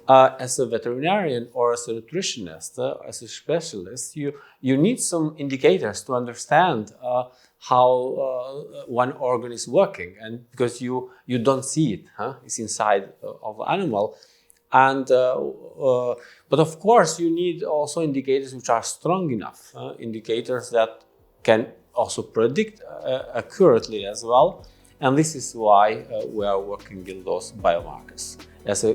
as a veterinarian or as a nutritionist, as a specialist, you need some indicators to understand how one organ is working, and because you don't see it, it's inside of the animal, and but of course you need also indicators which are strong enough, indicators that can also predict accurately as well, and this is why we are working in those biomarkers as a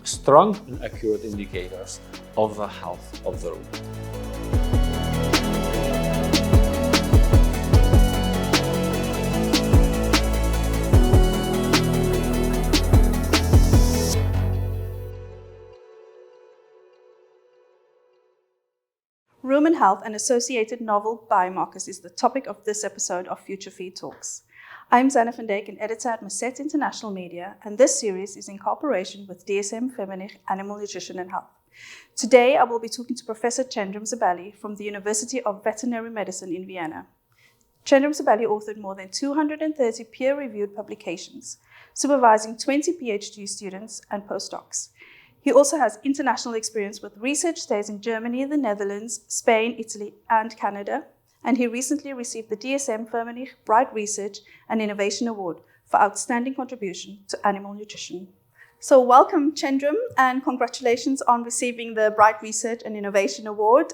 strong and accurate indicators of the health of the rumen. Rumen health and associated novel biomarkers is the topic of this episode of Future Feed Talks. I'm Zanne van Dijk, an editor at Mazet International Media, and this series is in cooperation with DSM Firmenich Animal Nutrition and Health. Today, I will be talking to Professor Quendrim Zebeli from the University of Veterinary Medicine in Vienna. Quendrim Zebeli authored more than 230 peer-reviewed publications, supervising 20 PhD students and postdocs. He also has international experience with research stays in Germany, the Netherlands, Spain, Italy, and Canada, and he recently received the DSM Firmenich Bright Research and Innovation Award for outstanding contribution to animal nutrition. So welcome, Quendrim, and congratulations on receiving the Bright Research and Innovation Award.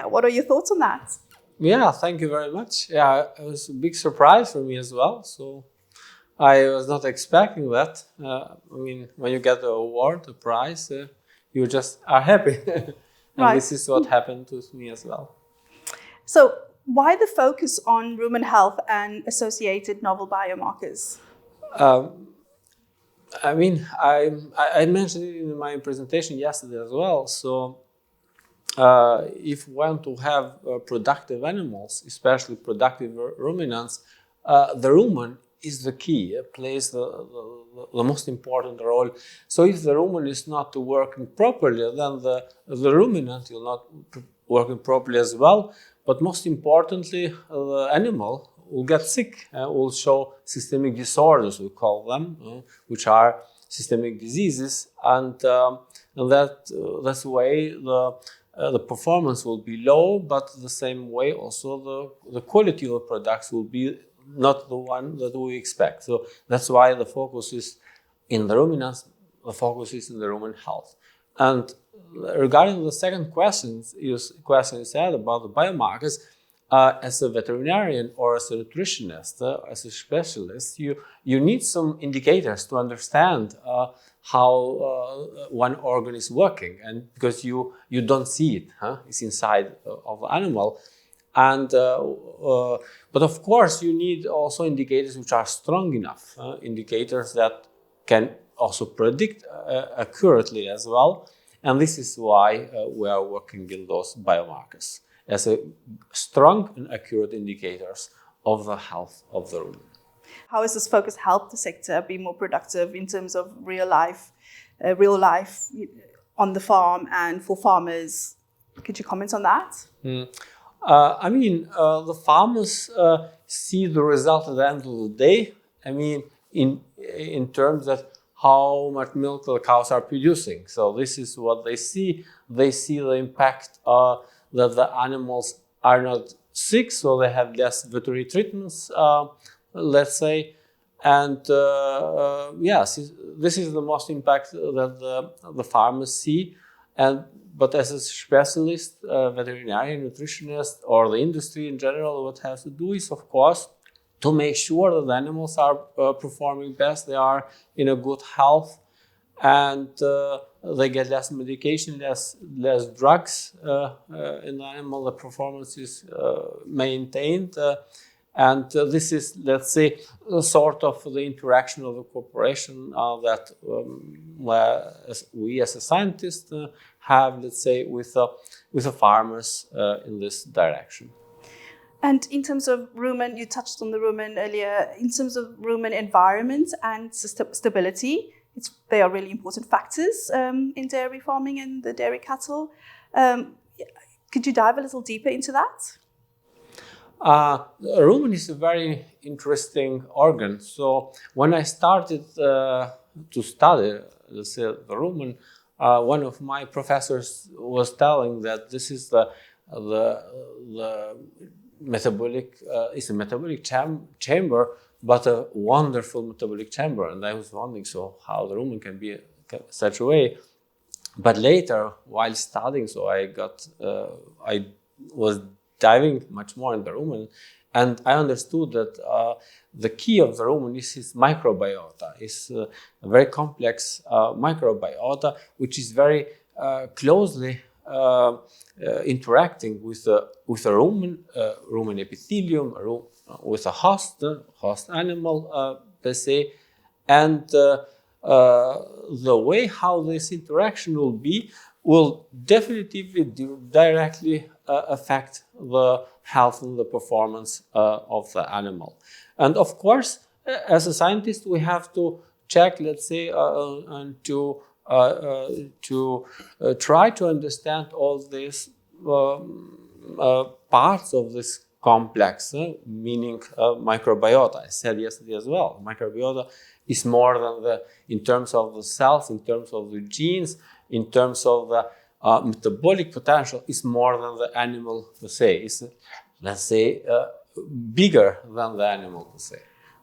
What are your thoughts on that? Yeah, thank you very much. Yeah, it was a big surprise for me as well. So I was not expecting that. When you get the award, the prize, you just are happy. And right. This is what happened to me as well. So why the focus on rumen health and associated novel biomarkers? I mentioned it in my presentation yesterday as well. So if we want to have productive animals, especially productive ruminants, the rumen is the key. It plays the most important role. So if the rumen is not working properly, then the ruminant will not working properly as well. But most importantly, the animal will get sick, will show systemic disorders, we call them, which are systemic diseases, and that's the way the performance will be low, but the same way also the quality of the products will be not the one that we expect. So that's why the focus is in the ruminants, the focus is in the rumen health. And regarding the second question you said about the biomarkers, as a veterinarian or as a nutritionist, as a specialist, you need some indicators to understand how one organ is working, and because you don't see it, it's inside of the animal, and but of course you need also indicators which are strong enough, indicators that can also predict accurately as well, and this is why we are working in those biomarkers as a strong and accurate indicators of the health of the rumen. How has this focus helped the sector be more productive in terms of real life on the farm and for farmers? Could you comment on that? The farmers see the result at the end of the day. In terms of how much milk the cows are producing. So this is what they see. They see the impact that the animals are not sick, so they have less veterinary treatments, let's say. And yes, this is the most impact that the farmers see. But as a specialist, veterinarian, nutritionist, or the industry in general, what has to do is, of course, to make sure that the animals are performing best, they are in a good health, and they get less medication, less drugs in the animal. The performance is maintained. And this is, let's say, sort of the interaction of the cooperation that we as a scientist have, let's say, with the farmers in this direction. And in terms of rumen, you touched on the rumen earlier. In terms of rumen environment and stability, they are really important factors in dairy farming and the dairy cattle. Could you dive a little deeper into that? Rumen is a very interesting organ. So when I started to study, let's say, the rumen, one of my professors was telling that this is the metabolic, it's a metabolic chamber, but a wonderful metabolic chamber. And I was wondering, so how the rumen can be such a way. But later, while studying, so I was diving much more in the rumen, and I understood that the key of the rumen is its microbiota. It's a very complex microbiota, which is very closely interacting with the rumen epithelium, with a host animal per se, and the way how this interaction will be will definitively directly affect the health and the performance of the animal. And of course, as a scientist, we have to check, let's say, and to try to understand all these parts of this complex, meaning microbiota. I said yesterday as well, microbiota is more than in terms of the cells, in terms of the genes, in terms of the metabolic potential, is more than the animal per se. It's, let's say, bigger than the animal per se.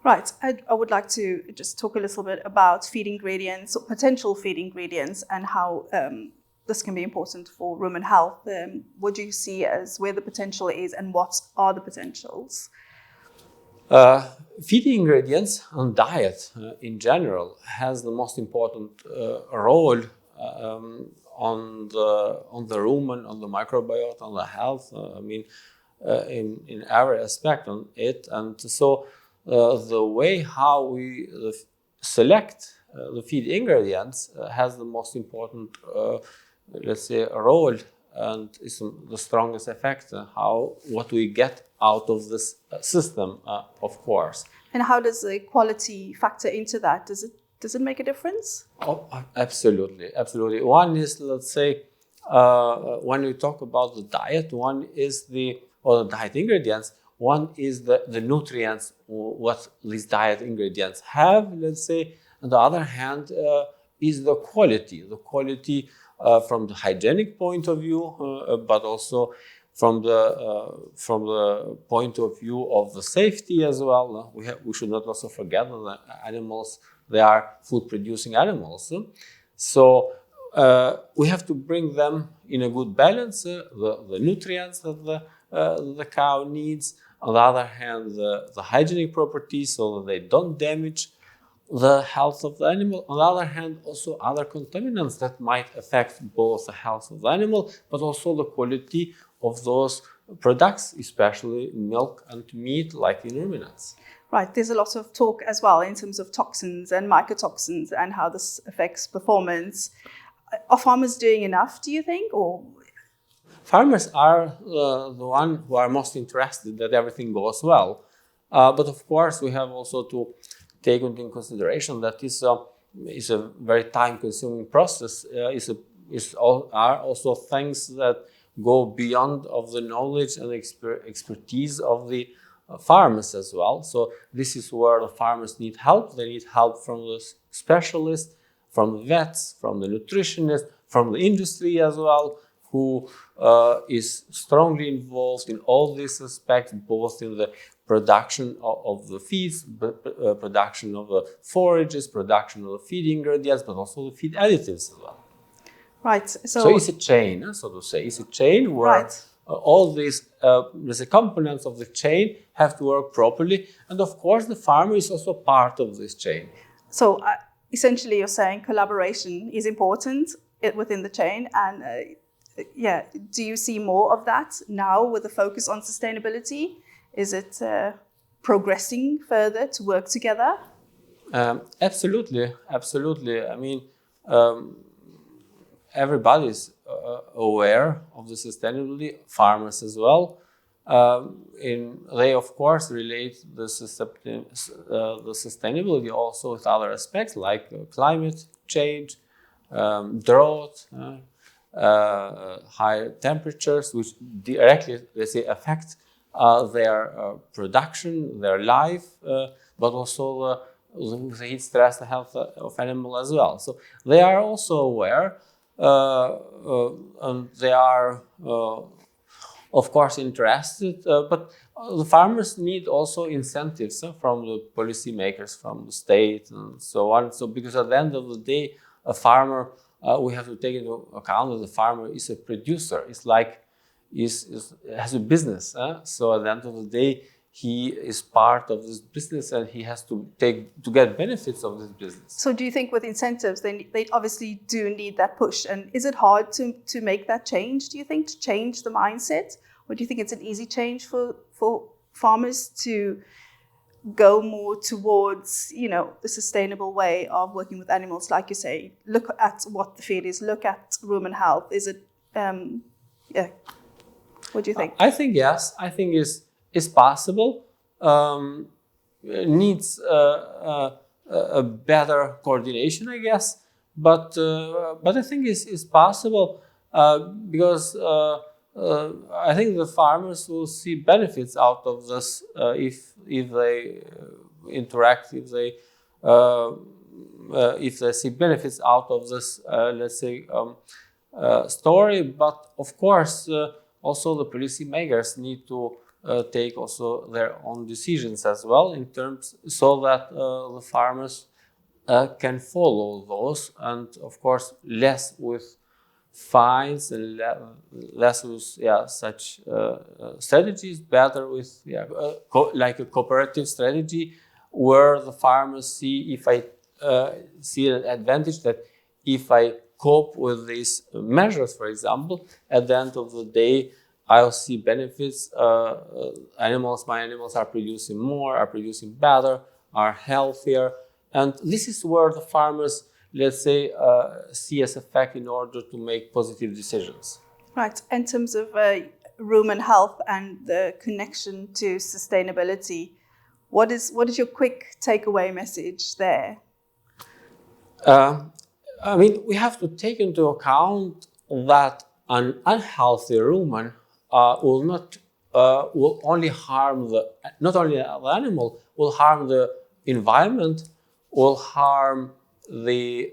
Right. I would like to just talk a little bit about feed ingredients, or potential feed ingredients, and how this can be important for rumen health. What do you see as where the potential is, and what are the potentials? Feed ingredients and diet in general has the most important role on the rumen, on the microbiota, on the health. In every aspect on it, and so the way how we select the feed ingredients has the most important, let's say, role, and is the strongest effect. What we get out of this system, of course. And how does the quality factor into that? Does it make a difference? Oh, absolutely, absolutely. One is, let's say, when we talk about the diet, one is the diet ingredients. One is the nutrients, what these diet ingredients have, let's say. On the other hand, is the quality from the hygienic point of view, but also from the point of view of the safety as well. We should not also forget that the animals, they are food-producing animals. So we have to bring them in a good balance, the nutrients that the cow needs. On the other hand, the hygienic properties, so that they don't damage the health of the animal. On the other hand, also other contaminants that might affect both the health of the animal, but also the quality of those products, especially milk and meat, like in ruminants. Right, there's a lot of talk as well in terms of toxins and mycotoxins and how this affects performance. Are farmers doing enough, do you think, or? Farmers are the one who are most interested that everything goes well. But of course, we have also to take into consideration that is a very time-consuming process. Are also things that go beyond of the knowledge and expertise of the farmers as well. So this is where the farmers need help. They need help from the specialists, from the vets, from the nutritionists, from the industry as well, who is strongly involved in all these aspects, both in the production of the feeds, production of the forages, production of the feed ingredients, but also the feed additives as well. Right. So it's a chain, so to say. It's a chain where all these components of the chain have to work properly. And of course, the farmer is also part of this chain. So essentially, you're saying collaboration is important within the chain. And do you see more of that now with the focus on sustainability? Is it progressing further to work together? Absolutely. I mean, everybody is aware of the sustainability, farmers as well. They, of course, relate the sustainability also with other aspects like climate change, drought, high temperatures, which directly, let's say, affect their production, their life, but also the heat stress, the health of animal as well. So they are also aware, and they are, of course, interested. But the farmers need also incentives from the policymakers, from the state, and so on. So, because at the end of the day, a farmer, we have to take into account that the farmer is a producer. It's like has a business. So at the end of the day, he is part of this business, and he has to get benefits of this business. So do you think with incentives, they obviously do need that push? And is it hard to make that change, do you think, to change the mindset? Or do you think it's an easy change for farmers to go more towards, the sustainable way of working with animals? Like you say, look at what the feed is, look at rumen health. Is it, what do you think? I think yes. I think it's possible. Needs a better coordination, I guess. But I think it's possible because I think the farmers will see benefits out of this if they interact, if they see benefits out of this, let's say, story. But of course, also the policymakers need to take also their own decisions as well, in terms so that the farmers can follow those, and of course less with fines and less with such strategies, better with like a cooperative strategy, where the farmers see see an advantage that if I cope with these measures, for example, at the end of the day, I'll see benefits. My animals are producing more, are producing better, are healthier. And this is where the farmers, let's say, see as a fact in order to make positive decisions. Right. In terms of rumen health and the connection to sustainability, what is your quick takeaway message there? I mean, we have to take into account that an unhealthy rumen will only harm not only the animal, will harm the environment, will harm the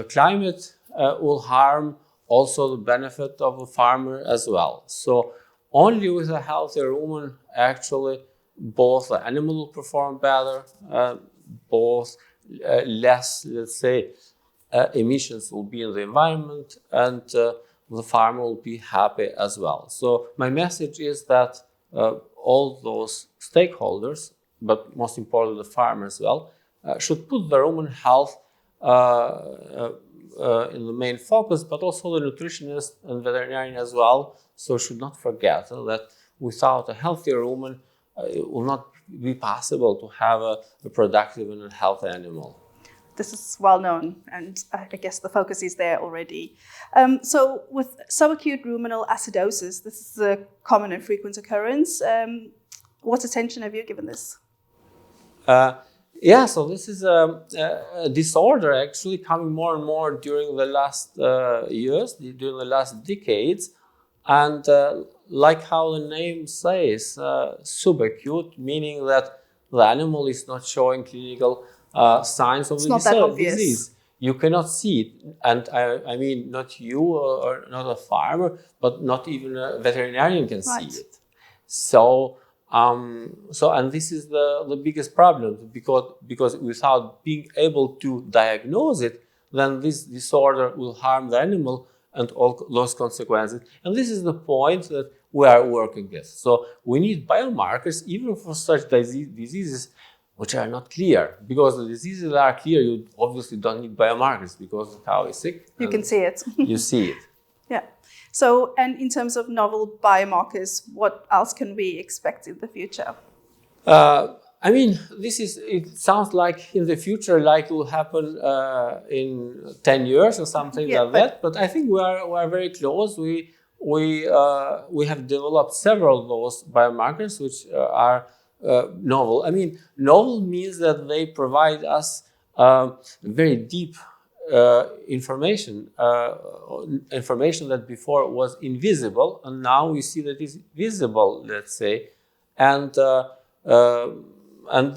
climate, will harm also the benefit of the farmer as well. So only with a healthy rumen, actually, both the animal will perform better, both less, let's say, emissions will be in the environment, and the farmer will be happy as well. So my message is that all those stakeholders, but most importantly the farmer as well, should put the rumen health in the main focus, but also the nutritionist and veterinarian as well. So should not forget that without a healthy rumen, it will not be possible to have a productive and a healthy animal. This is well known, and I guess the focus is there already. So with subacute ruminal acidosis, this is a common and frequent occurrence. What attention have you given this? So this is a disorder actually coming more and more during the last years, during the last decades. And like how the name says, subacute, meaning that the animal is not showing clinical signs of the disease. You cannot see it. And I mean, not you or not a farmer, but not even a veterinarian can see it. So, and this is the biggest problem, because without being able to diagnose it, then this disorder will harm the animal and all those consequences. And this is the point that we are working with. So we need biomarkers even for such diseases which are not clear. Because the diseases that are clear, you obviously don't need biomarkers, because the cow is sick. You can see it. You see it. Yeah. So, and in terms of novel biomarkers, what else can we expect in the future? I mean, it sounds like in the future, like it will happen in 10 years or something like that. But I think we are very close. We have developed several of those biomarkers which are novel. I mean, novel means that they provide us very deep information that before was invisible, and now we see that it's visible, let's say, and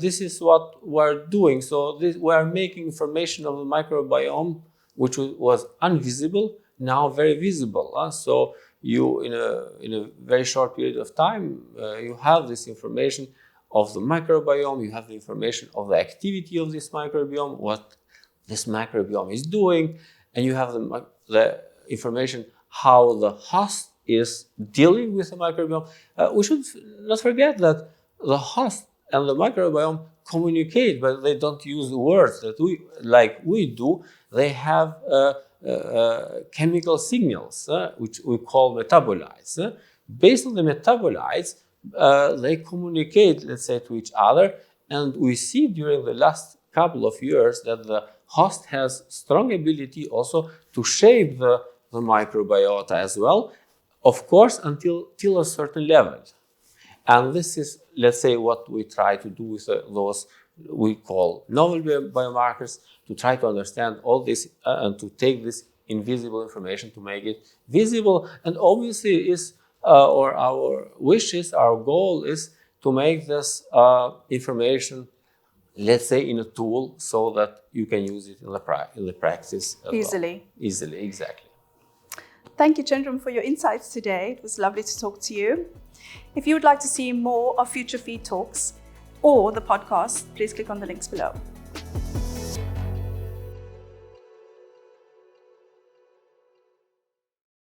this is what we're doing. So we are making information of the microbiome which was invisible, now very visible. So you, in a very short period of time, you have this information of the microbiome, you have the information of the activity of this microbiome, what this microbiome is doing, and you have the information how the host is dealing with the microbiome. We should not forget that the host and the microbiome communicate, but they don't use words that we do. They have chemical signals, which we call metabolites. Based on the metabolites, they communicate, let's say, to each other, and we see during the last couple of years that the host has strong ability also to shape the microbiota as well, of course, till a certain level. And this is, let's say, what we try to do with those we call novel biomarkers, to try to understand all this and to take this invisible information to make it visible. And obviously or our wishes, our goal is to make this information, let's say, in a tool so that you can use it in the practice easily. Well. Easily, exactly. Thank you, Quendrim, for your insights today. It was lovely to talk to you. If you would like to see more of Future Feed Talks or the podcast, please click on the links below.